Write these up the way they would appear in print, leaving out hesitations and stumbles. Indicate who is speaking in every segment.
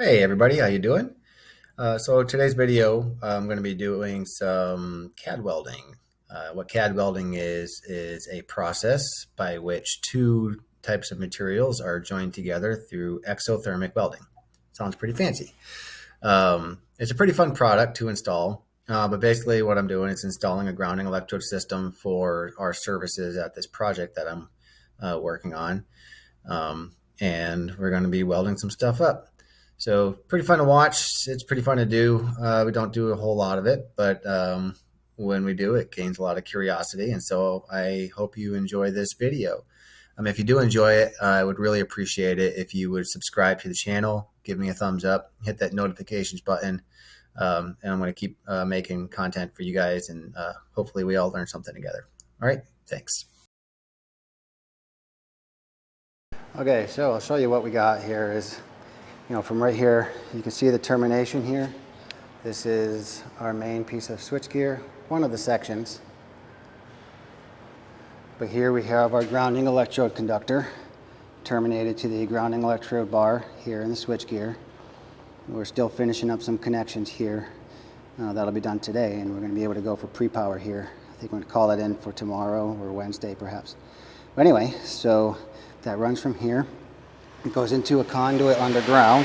Speaker 1: Hey everybody, how you doing? So today's video, I'm going to be doing some CAD welding. What CAD welding is a process by which two types of materials are joined together through exothermic welding. Sounds pretty fancy. It's a pretty fun product to install, but basically what I'm doing is installing a grounding electrode system for our services at this project that I'm working on, and we're going to be welding some stuff up. So pretty fun to watch. It's pretty fun to do. We don't do a whole lot of it, but when we do, it gains a lot of curiosity. And so I hope you enjoy this video. If you do enjoy it, I would really appreciate it if you would subscribe to the channel, give me a thumbs up, hit that notifications button, and I'm going to keep making content for you guys, and hopefully we all learn something together. All right, thanks. Okay, so I'll show you what we got here is, from right here, you can see the termination here. This is our main piece of switchgear, one of the sections. But here we have our grounding electrode conductor terminated to the grounding electrode bar here in the switchgear. We're still finishing up some connections here. That'll be done today, and we're going to be able to go for pre-power here. I think we're going to call that in for tomorrow or Wednesday perhaps. But anyway, so that runs from here. It goes into a conduit underground.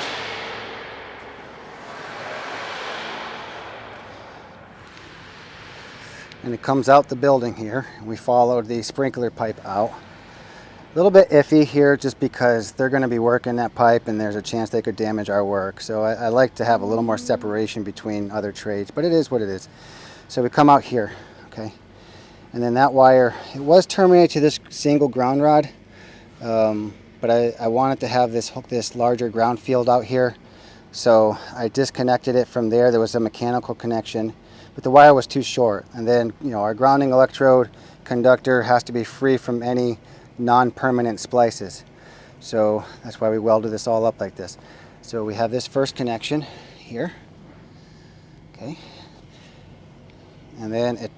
Speaker 1: And it comes out the building here. We followed the sprinkler pipe out. A little bit iffy here just because they're going to be working that pipe and there's a chance they could damage our work. So I like to have a little more separation between other trades, but it is what it is. So we come out here, okay? And then that wire, it was terminated to this single ground rod, but I wanted to have this larger ground field out here. So I disconnected it from there. There was a mechanical connection, but the wire was too short. And then, our grounding electrode conductor has to be free from any non-permanent splices. So that's why we welded this all up like this. So we have this first connection here, okay? And then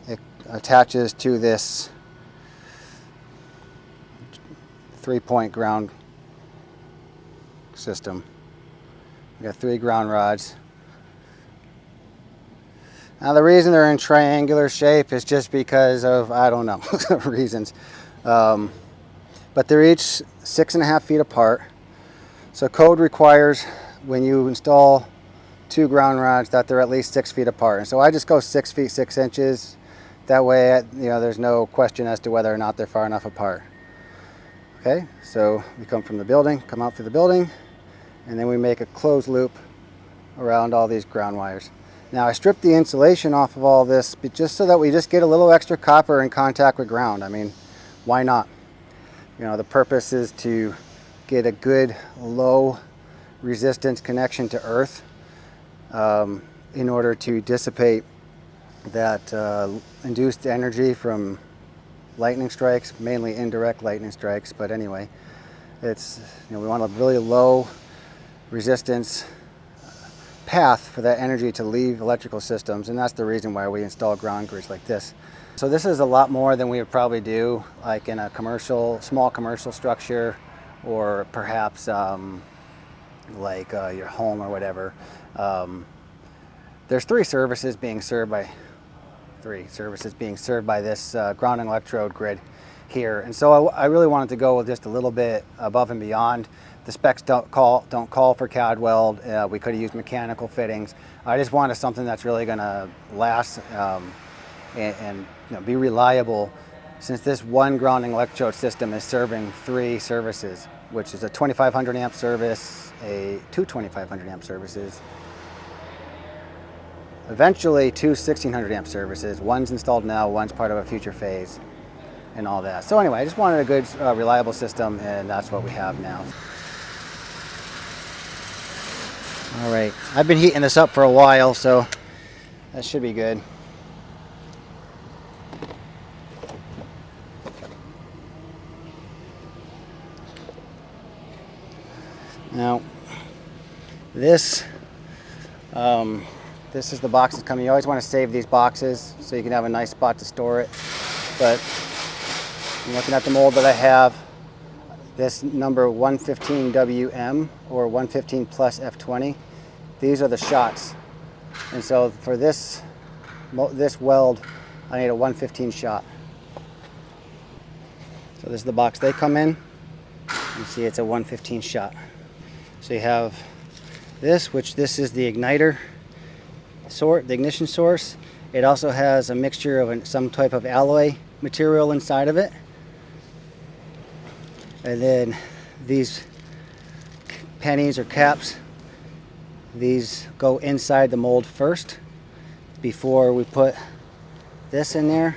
Speaker 1: it attaches to this 3-point ground system. We got 3 ground rods. Now the reason they're in triangular shape is just because of, I don't know, reasons. But they're each 6.5 feet apart. So code requires when you install 2 ground rods that they're at least 6 feet apart. And so I just go 6 feet 6 inches. That way, there's no question as to whether or not they're far enough apart. Okay, so we come from the building, come out through the building, and then we make a closed loop around all these ground wires. Now I stripped the insulation off of all this just so that we just get a little extra copper in contact with ground. I mean, why not? The purpose is to get a good low resistance connection to earth in order to dissipate that induced energy from lightning strikes, mainly indirect lightning strikes, but anyway, it's, we want a really low resistance path for that energy to leave electrical systems, and that's the reason why we install ground grids like this. So this is a lot more than we would probably do like in a small commercial structure, or perhaps like your home or whatever. There's three services being served by this grounding electrode grid here, and so I really wanted to go just a little bit above and beyond. The specs don't call for Cadweld. We could have used mechanical fittings. I just wanted something that's really going to last and be reliable, since this one grounding electrode system is serving 3 services, which is a 2500 amp service, two 2500 amp services, eventually 2 1600 amp services. One's installed now, one's part of a future phase, and all that. So anyway, I just wanted a good, reliable system, and that's what we have now. All right, I've been heating this up for a while, so that should be good. Now, this is the box that's coming. You always want to save these boxes so you can have a nice spot to store it. But I'm looking at the mold that I have. this number 115WM or 115 plus F20, these are the shots. And so for this weld, I need a 115 shot. So this is the box they come in. You see it's a 115 shot. So you have this, which this is the igniter the ignition source. It also has a mixture of some type of alloy material inside of it. And then these pennies or caps, these go inside the mold first before we put this in there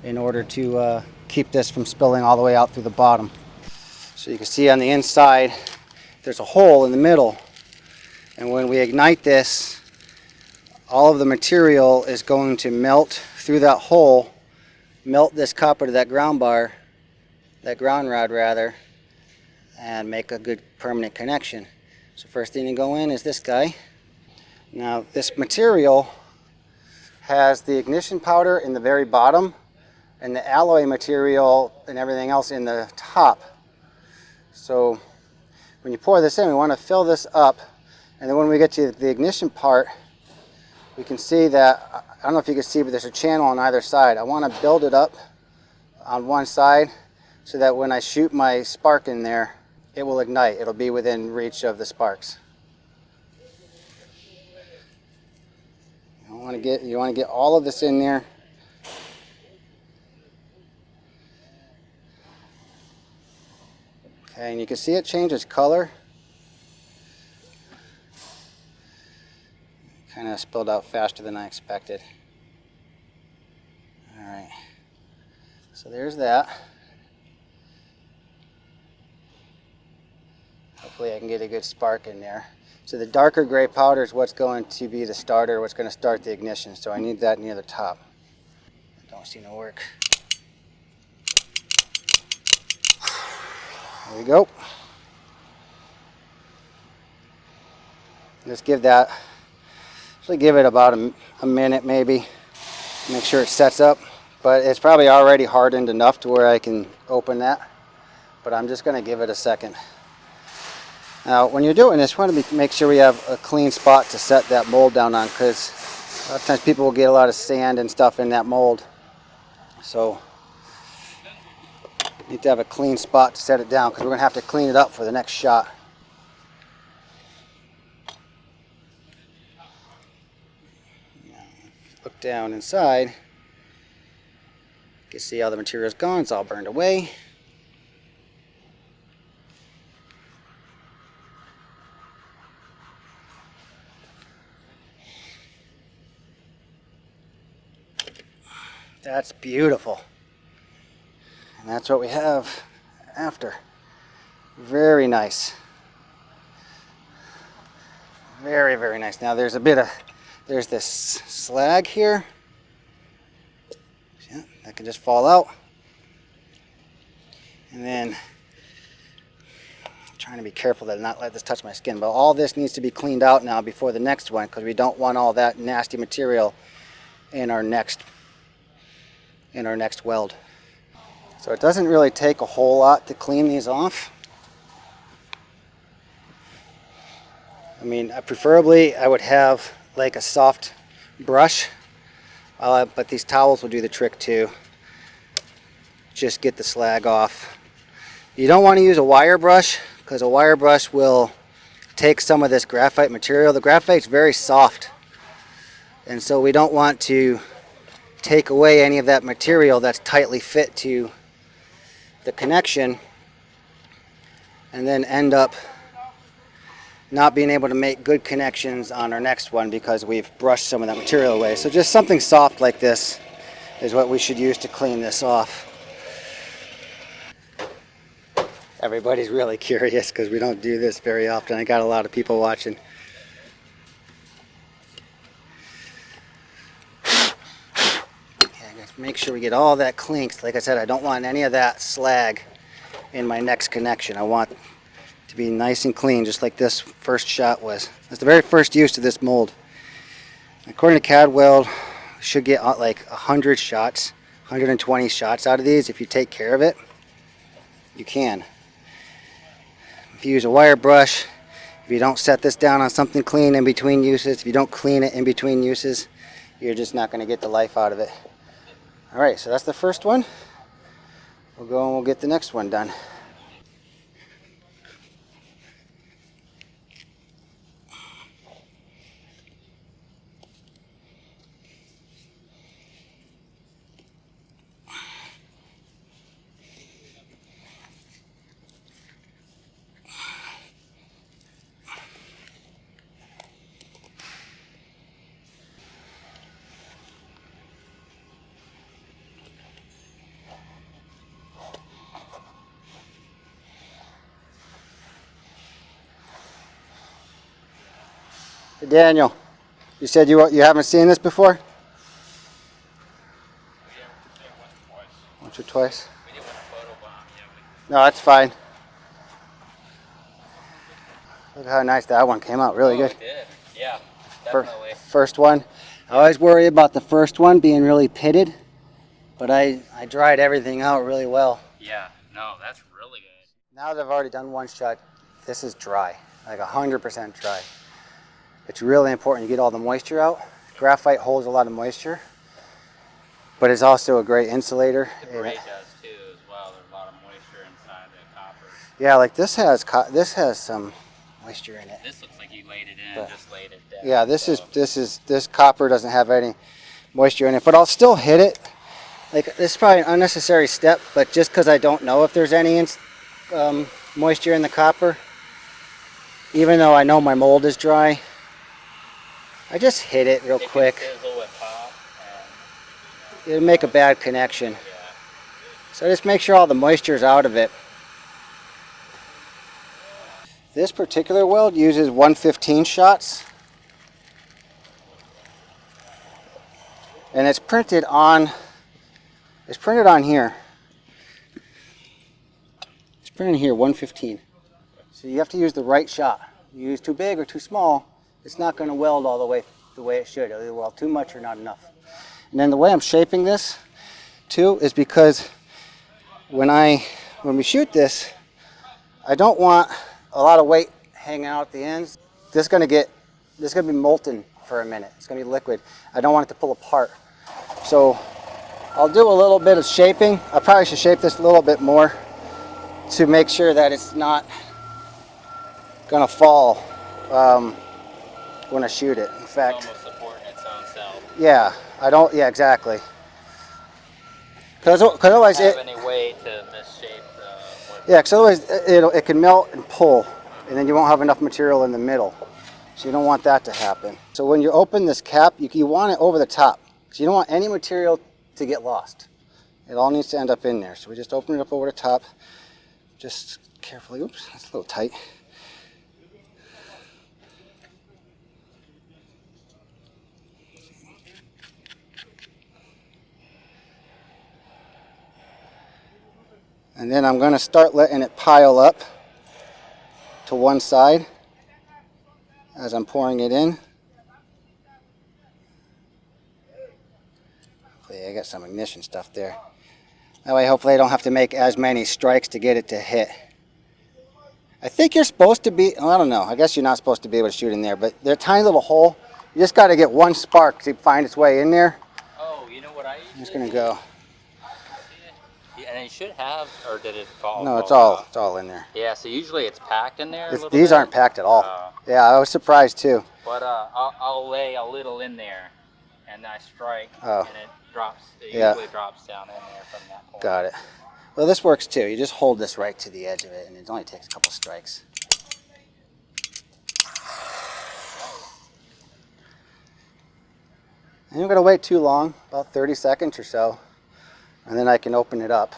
Speaker 1: in order to keep this from spilling all the way out through the bottom. So you can see on the inside there's a hole in the middle, and when we ignite this, all of the material is going to melt through that hole, melt this copper to that ground bar, that ground rod rather, and make a good permanent connection. So first thing to go in is this guy. Now this material has the ignition powder in the very bottom and the alloy material and everything else in the top. So when you pour this in, we want to fill this up, and then when we get to the ignition part, we can see that, I don't know if you can see, but there's a channel on either side. I want to build it up on one side so that when I shoot my spark in there, it will ignite. It'll be within reach of the sparks. You want to get all of this in there. Okay, and you can see it changes color. Kind of spilled out faster than I expected. All right, so there's that. Hopefully I can get a good spark in there. So the darker gray powder is what's going to be the starter, what's going to start the ignition. So I need that near the top. Don't seem to work. There we go. Just give that, actually give it about a minute maybe. Make sure it sets up. But it's probably already hardened enough to where I can open that. But I'm just going to give it a second. Now, when you're doing this, you want to make sure we have a clean spot to set that mold down on, because a lot of times people will get a lot of sand and stuff in that mold. So you need to have a clean spot to set it down, because we're going to have to clean it up for the next shot. Look down inside, you can see all the material's gone, it's all burned away. That's beautiful. And that's what we have after. Very nice. Very, very nice. Now there's there's this slag here. Yeah, that can just fall out. And then, I'm trying to be careful to not let this touch my skin, but all this needs to be cleaned out now before the next one, because we don't want all that nasty material in our next weld. So it doesn't really take a whole lot to clean these off. I mean, preferably I would have like a soft brush, but these towels will do the trick too. Just get the slag off. You don't want to use a wire brush, because a wire brush will take some of this graphite material. The graphite's very soft, and so we don't want to take away any of that material that's tightly fit to the connection and then end up not being able to make good connections on our next one because we've brushed some of that material away. So just something soft like this is what we should use to clean this off. Everybody's really curious because we don't do this very often. I got a lot of people watching. Make sure we get all that clean. Like I said, I don't want any of that slag in my next connection. I want it to be nice and clean, just like this first shot was. That's the very first use of this mold. According to Cadweld, we should get like 100 shots, 120 shots out of these. If you take care of it, you can. If you use a wire brush, if you don't set this down on something clean in between uses, if you don't clean it in between uses, you're just not going to get the life out of it. All right, so that's the first one. We'll go and we'll get the next one done. Hey, Daniel, you said you haven't seen this before? Once or twice. No, that's fine. Look how nice that one came out. Really good.
Speaker 2: It did. Yeah, definitely.
Speaker 1: First one. I always worry about the first one being really pitted, but I dried everything out really well.
Speaker 2: Yeah, no, that's really good.
Speaker 1: Now that I've already done one shot, this is dry, like 100% dry. It's really important you get all the moisture out. Graphite holds a lot of moisture, but it's also a great insulator.
Speaker 2: The braid does too as well. There's a lot of moisture inside the copper.
Speaker 1: Yeah, like this has some moisture in it.
Speaker 2: This looks like you laid it in, just laid it down.
Speaker 1: Yeah, this copper doesn't have any moisture in it, but I'll still hit it. Like, this is probably an unnecessary step, but just because I don't know if there's any moisture in the copper, even though I know my mold is dry, I just hit it real quick. It'll make a bad connection. Yeah. So just make sure all the moisture is out of it. This particular weld uses 115 shots. And it's printed on here. It's printed here, 115. So you have to use the right shot. You use too big or too small, it's not going to weld all the way it should. It'll either weld too much or not enough. And then the way I'm shaping this too is because when we shoot this, I don't want a lot of weight hanging out at the ends. This is going to be molten for a minute. It's going to be liquid. I don't want it to pull apart. So I'll do a little bit of shaping. I probably should shape this a little bit more to make sure that it's not going to fall when I shoot it. In fact,
Speaker 2: it's almost supporting its own self.
Speaker 1: Yeah, exactly. Because otherwise
Speaker 2: it doesn't have any way to misshape the wood.
Speaker 1: Yeah, because otherwise it can melt and pull, and then you won't have enough material in the middle. So you don't want that to happen. So when you open this cap, you want it over the top. So you don't want any material to get lost. It all needs to end up in there. So we just open it up over the top. Just carefully. Oops, that's a little tight. And then I'm going to start letting it pile up to one side as I'm pouring it in. Hopefully I got some ignition stuff there. That way hopefully I don't have to make as many strikes to get it to hit. I think you're supposed to be, I don't know, I guess you're not supposed to be able to shoot in there, but they're a tiny little hole. You just got to get one spark to find its way in there.
Speaker 2: Oh, you know what I usually
Speaker 1: I'm just going to go.
Speaker 2: And it should have, or did it fall?
Speaker 1: No, it's all in there.
Speaker 2: Yeah, so usually it's packed in there.
Speaker 1: These aren't packed at all. Yeah, I was surprised too.
Speaker 2: But I'll lay a little in there, and I strike, and it drops. It usually drops down in there from that point.
Speaker 1: Got it. Well, this works too. You just hold this right to the edge of it, and it only takes a couple strikes. And you're going to wait too long, about 30 seconds or so, and then I can open it up.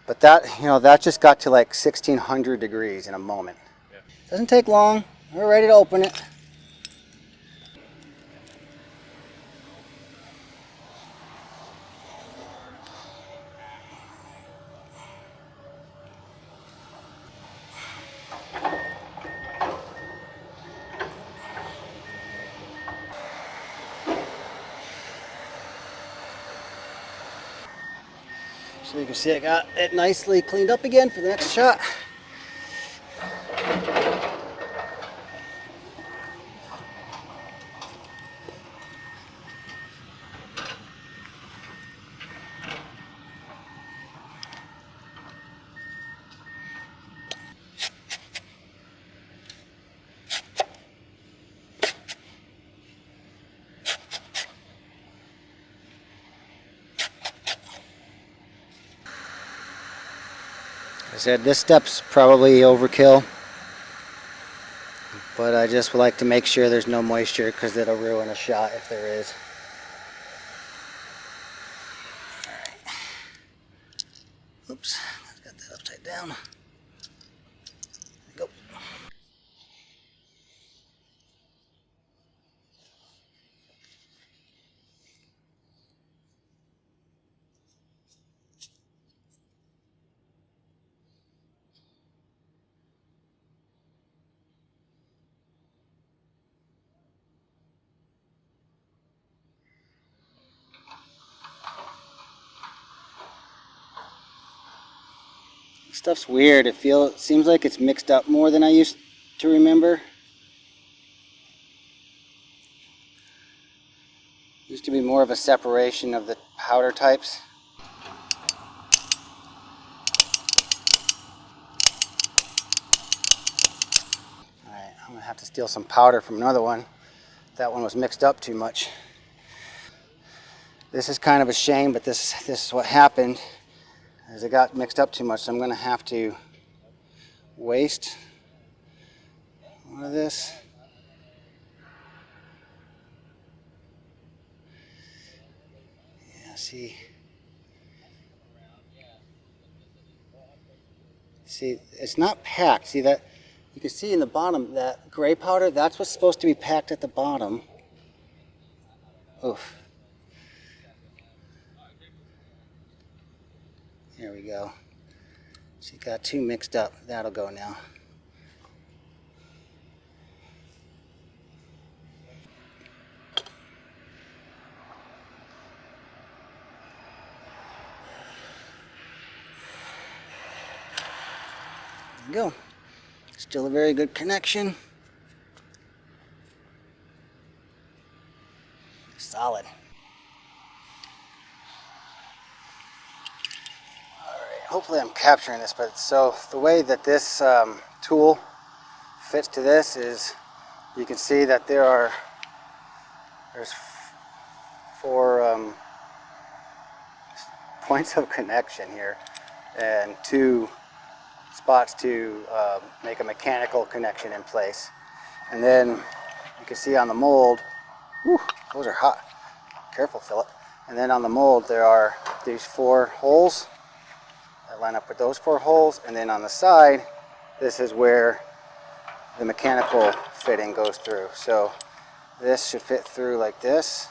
Speaker 1: But that just got to like 1600 degrees in a moment. Yeah. Doesn't take long. We're ready to open it. So you can see I got it nicely cleaned up again for the next shot. said, this step's probably overkill, but I just like to make sure there's no moisture because it'll ruin a shot if there is. Alright. Oops, I got that upside down. Go. Stuff's weird. It seems like it's mixed up more than I used to remember. Used to be more of a separation of the powder types. Alright, I'm going to have to steal some powder from another one. That one was mixed up too much. This is kind of a shame, but this is what happened. As it got mixed up too much, so I'm going to have to waste one of this. Yeah, see, it's not packed. See that? You can see in the bottom that gray powder, that's what's supposed to be packed at the bottom. Oof. There we go. So you got two mixed up. That'll go now. There you go. Still a very good connection. Solid. Hopefully I'm capturing this, but so the way that this tool fits to this is you can see that there's four points of connection here and two spots to make a mechanical connection in place. And then you can see on the mold, whew, those are hot. Careful, Philip. And then on the mold there are these four holes that line up with those four holes, and then on the side this is where the mechanical fitting goes through. So this should fit through like this.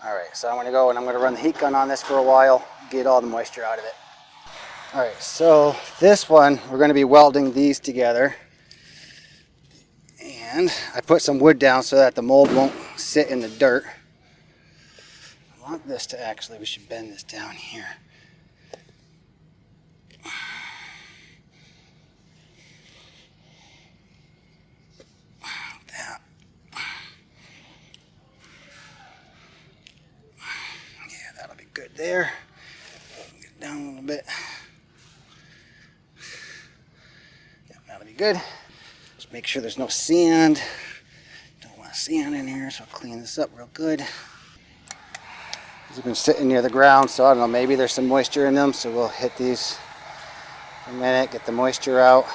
Speaker 1: Alright, so I'm going to go and I'm going to run the heat gun on this for a while, get all the moisture out of it. Alright, so this one we're going to be welding these together. And I put some wood down so that the mold won't sit in the dirt. I want this to actually, we should bend this down here. That. Yeah, that'll be good there. Get it down a little bit. Yeah, that'll be good. Just make sure there's no sand. Don't want sand in here, so I'll clean this up real good. These have been sitting near the ground, so I don't know, maybe there's some moisture in them, so we'll hit these for a minute, get the moisture out.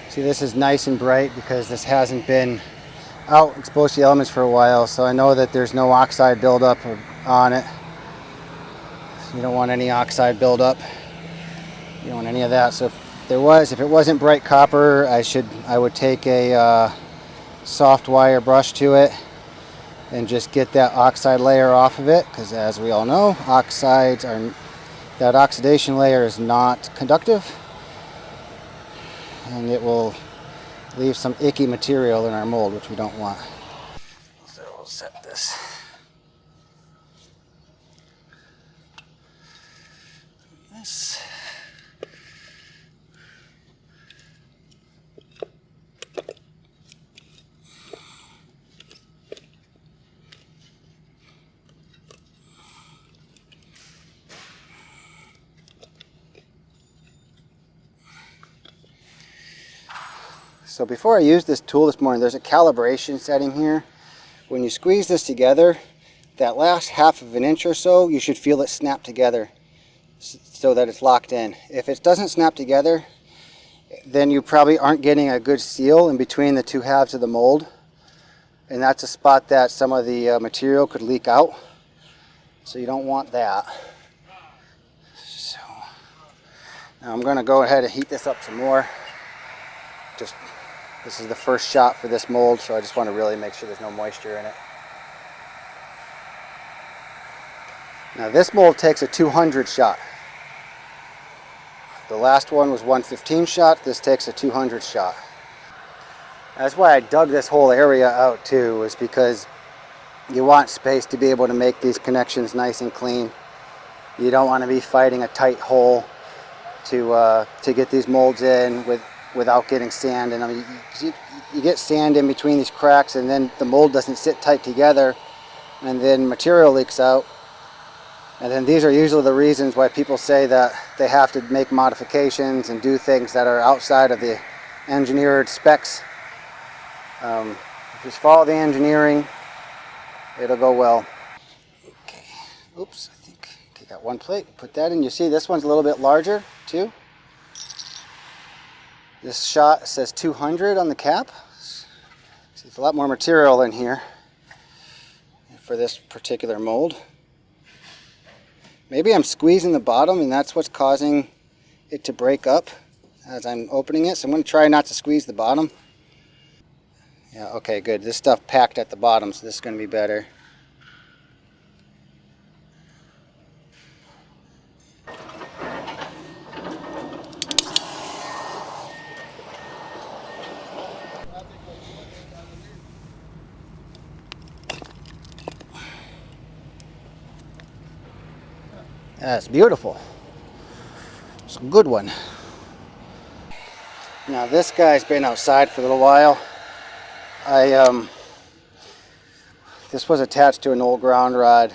Speaker 1: See, this is nice and bright because this hasn't been out exposed to the elements for a while, so I know that there's no oxide buildup on it. So you don't want any oxide buildup. You don't want any of that. So if it wasn't bright copper, I would take a soft wire brush to it and just get that oxide layer off of it, because as we all know, that oxidation layer is not conductive, and it will leave some icky material in our mold, which we don't want. So we'll set this. This. So before I used this tool this morning, there's a calibration setting here. When you squeeze this together, that last half of an inch or so, you should feel it snap together so that it's locked in. If it doesn't snap together, then you probably aren't getting a good seal in between the two halves of the mold. And that's a spot that some of the material could leak out. So you don't want that. So now I'm going to go ahead and heat this up some more. This is the first shot for this mold, so I just want to really make sure there's no moisture in it. Now this mold takes a 200 shot. The last one was 115 shot. This takes a 200 shot. That's why I dug this whole area out too, is because you want space to be able to make these connections nice and clean. You don't want to be fighting a tight hole to get these molds in without getting sand. And I mean, you get sand in between these cracks, and then the mold doesn't sit tight together, and then material leaks out. And then these are usually the reasons why people say that they have to make modifications and do things that are outside of the engineered specs. Just follow the engineering, it'll go well. Okay. Oops, I think I got one plate. Put that in. You see this one's a little bit larger too. This shot says 200 on the cap. So there's a lot more material in here for this particular mold. Maybe I'm squeezing the bottom and that's what's causing it to break up as I'm opening it. So I'm going to try not to squeeze the bottom. Yeah, okay, good. This stuff packed at the bottom, so this is going to be better. That's beautiful. It's a good one. Now this guy's been outside for a little while. This was attached to an old ground rod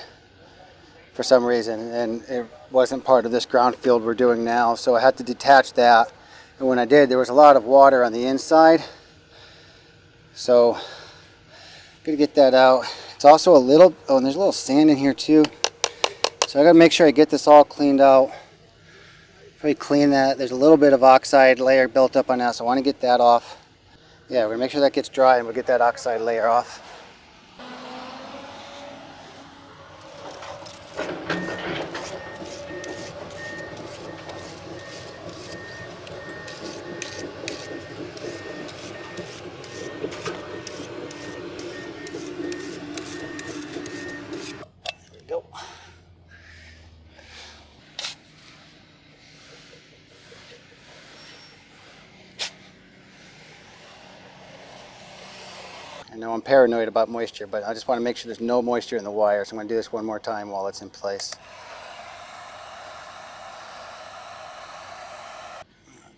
Speaker 1: for some reason, and it wasn't part of this ground field we're doing now, so I had to detach that. And when I did, there was a lot of water on the inside, so I'm gonna get that out. It's also a little, oh, and there's a little sand in here too, so I gotta make sure I get this all cleaned out. Probably clean that. There's a little bit of oxide layer built up on that, so I want to get that off. Yeah, we're gonna make sure that gets dry and we'll get that oxide layer off. There we go. I know I'm paranoid about moisture, but I just want to make sure there's no moisture in the wire, so I'm going to do this one more time while it's in place.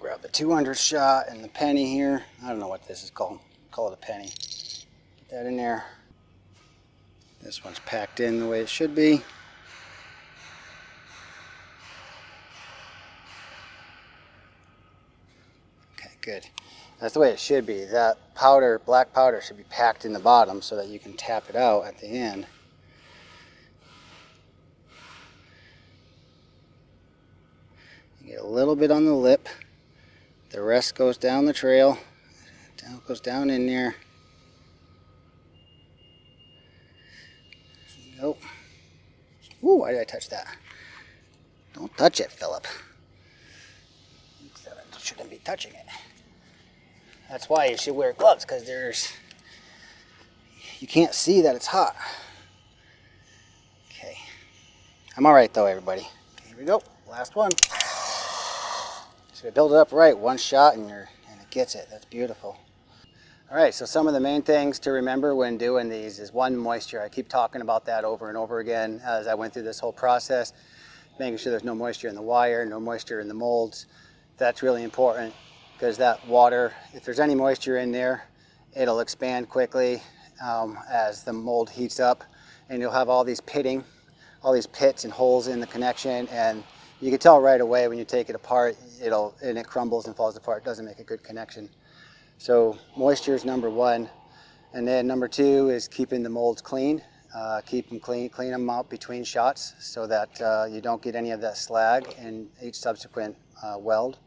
Speaker 1: Grab the 200 shot and the penny here. I don't know what this is called. Call it a penny. Get that in there. This one's packed in the way it should be. Okay, good. That's the way it should be. That powder, black powder, should be packed in the bottom so that you can tap it out at the end. You get a little bit on the lip. The rest goes down the trail. Goes down in there. There you go. Ooh, why did I touch that? Don't touch it, Philip. Shouldn't be touching it. That's why you should wear gloves, because you can't see that it's hot. Okay. I'm all right though, everybody. Okay, here we go. Last one. So we build it up right, one shot and it gets it. That's beautiful. All right, so some of the main things to remember when doing these is one, moisture. I keep talking about that over and over again as I went through this whole process, making sure there's no moisture in the wire, no moisture in the molds. That's really important, because that water, if there's any moisture in there, it'll expand quickly as the mold heats up, and you'll have all these pitting, all these pits and holes in the connection, and you can tell right away when you take it apart, it crumbles and falls apart. It doesn't make a good connection. So moisture is number one, and then number two is keeping the molds clean. keep them clean them out between shots so that you don't get any of that slag in each subsequent weld.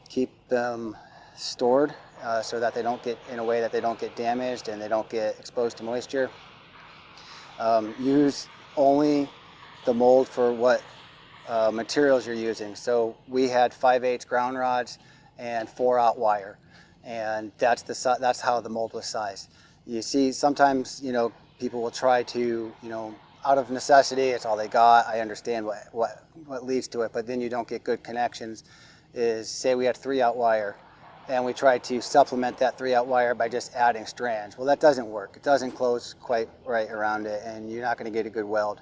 Speaker 1: Keep them stored so that they don't get in a way that they don't get damaged and they don't get exposed to moisture. Use only the mold for what materials you're using. So we had 5/8 ground rods and 4/0 wire, and that's how the mold was sized. You see, sometimes people will try to out of necessity, it's all they got. I understand what leads to it, but then you don't get good connections. Is say we had 3/0 wire and we try to supplement that 3/0 wire by just adding strands. Well, that doesn't work. It doesn't close quite right around it, and you're not going to get a good weld.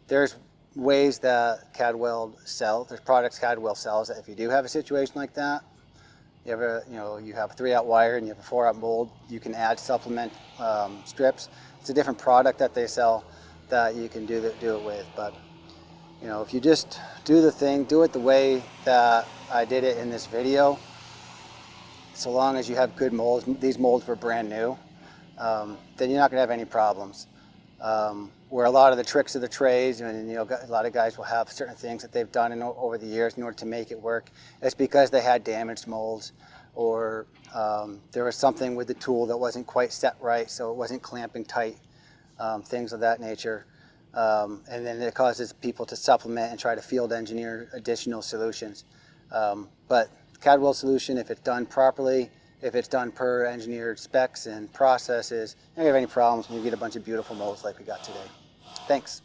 Speaker 1: There's ways that Cadweld sells. There's products Cadweld sells that if you do have a situation like that, you have a 3/0 wire and you have a 4/0 mold, you can add supplement strips. It's a different product that they sell that you can do it with. But if you just do the thing, do it the way that I did it in this video. So long as you have good molds, these molds were brand new, then you're not going to have any problems. Where a lot of the tricks of the trades, and a lot of guys will have certain things that they've done over the years in order to make it work. It's because they had damaged molds, or there was something with the tool that wasn't quite set right, so it wasn't clamping tight, things of that nature. And then it causes people to supplement and try to field engineer additional solutions. But Cadweld solution, if it's done properly, if it's done per engineered specs and processes, you don't have any problems when you get a bunch of beautiful molds like we got today. Thanks.